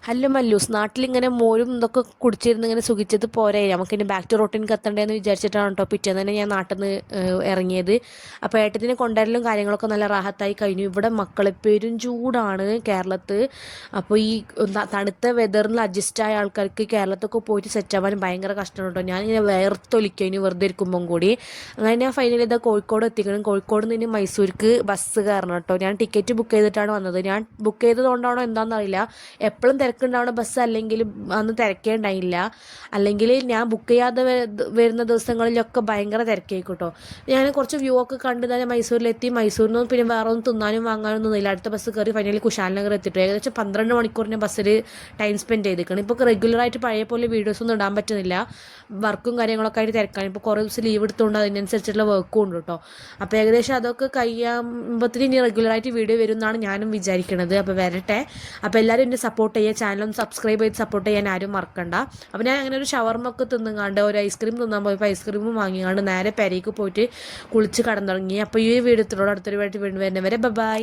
Hello Mallus, നാട്ടിലിങ്ങനെ മോരും ഇതൊക്കെ കുടിച്ചിരുന്ന് ഇങ്ങനെ സുഖിച്ചത് പോരെ, നമുക്കിനി ബാക്ക് ടു റൊട്ടീൻ എത്തണ്ടേന്ന് വിചാരിച്ചിട്ടാണ് കേട്ടോ പിറ്റേന്ന് തന്നെ ഞാൻ നാട്ടിൽ നിന്ന് ഇറങ്ങിയത്. അപ്പോൾ ഏട്ടത്തിനെ കൊണ്ടുവരലും കാര്യങ്ങളൊക്കെ നല്ല റാഹത്തായി കഴിഞ്ഞു. ഇവിടെ മക്കളെ പെരും ചൂടാണ് കേരളത്ത്. അപ്പോൾ ഈ തണുത്ത വെതറിൽ അഡ്ജസ്റ്റ് ആയ ആൾക്കാർക്ക് കേരളത്തൊക്കെ പോയിട്ട് സെറ്റ് ആവാൻ ഭയങ്കര കഷ്ടമാണ് കേട്ടോ. ഞാനിങ്ങനെ വേർത്തൊലിക്കഴിഞ്ഞു വെറുതെ ഇരിക്കുമ്പം കൂടി. അങ്ങനെ ഞാൻ ഫൈനലി ഇതാ കോഴിക്കോട് എത്തിക്കണം. കോഴിക്കോട് നിന്ന് മൈസൂർക്ക് ബസ് കയറണം കേട്ടോ. ഞാൻ ടിക്കറ്റ് ബുക്ക് ചെയ്തിട്ടാണ് വന്നത്. ഞാൻ ബുക്ക് ചെയ്തതുകൊണ്ടാണോ എന്താണെന്നറിയില്ല, എപ്പോഴും തിരക്കുണ്ടാവുന്ന ബസ് അല്ലെങ്കിൽ അന്ന് തിരക്കേ ഉണ്ടായില്ല. അല്ലെങ്കിൽ ഞാൻ ബുക്ക് ചെയ്യാതെ വരുന്ന ദിവസങ്ങളിലൊക്കെ ഭയങ്കര തിരക്കായിരിക്കും കേട്ടോ. ഞാൻ കുറച്ച് വ്യൂ ഒക്കെ കണ്ട് തന്നെ മൈസൂരിലെത്തി. മൈസൂരിൽ നിന്ന് പിന്നെ വേറെ ഒന്നും തിന്നാനും വാങ്ങാനൊന്നും ഇല്ല. അടുത്ത ബസ് കയറി ഫൈനലി കുശാൽനഗർ എത്തിയിട്ടു. ഏകദേശം 12 മണിക്കൂറിന് ബസ്സിൽ ടൈം സ്പെൻഡ് ചെയ്തിരിക്കണം. ഇപ്പോൾ റെഗുലറായിട്ട് പഴയ പോലെ വീഡിയോസ് ഒന്നും ഇടാൻ പറ്റുന്നില്ല. വർക്കും കാര്യങ്ങളൊക്കെ ആയിട്ട് തിരക്കാണ്. ഇപ്പോൾ കുറേ ദിവസം ലീവ് എടുത്തുകൊണ്ട് അതിനനുസരിച്ചുള്ള വർക്കും ഉണ്ട് കേട്ടോ. അപ്പോൾ ഏകദേശം അതൊക്കെ കഴിയുമ്പോഴത്തേന് ഇനി റെഗുലറായിട്ട് വീഡിയോ വരും എന്നാണ് ഞാനും വിചാരിക്കുന്നത്. അപ്പോൾ വരട്ടെ. അപ്പോൾ എല്ലാവരും എന്നെ സപ്പോർട്ട് ചെയ്യുക. ചാനലൊന്ന് സബ്സ്ക്രൈബ് ചെയ്ത് സപ്പോർട്ട് ചെയ്യാൻ ആരും മറക്കണ്ട. അപ്പോൾ ഞാൻ അങ്ങനെ ഒരു ഷവർമ ഒക്കെ തിന്നുങ്ങാണ്ട് ഒരു ഐസ്ക്രീം തിന്നാൻ പോയപ്പോൾ ഐസ്ക്രീമും വാങ്ങിയാണ്ട് നേരെ പെരേക്ക് പോയിട്ട് കുളിച്ച് കടന്നുറങ്ങി. അപ്പോൾ ഈ വീഡിയോ അടുത്തൊരു വീഡിയോ വീണ്ടും വരുന്നവരെ ബൈ.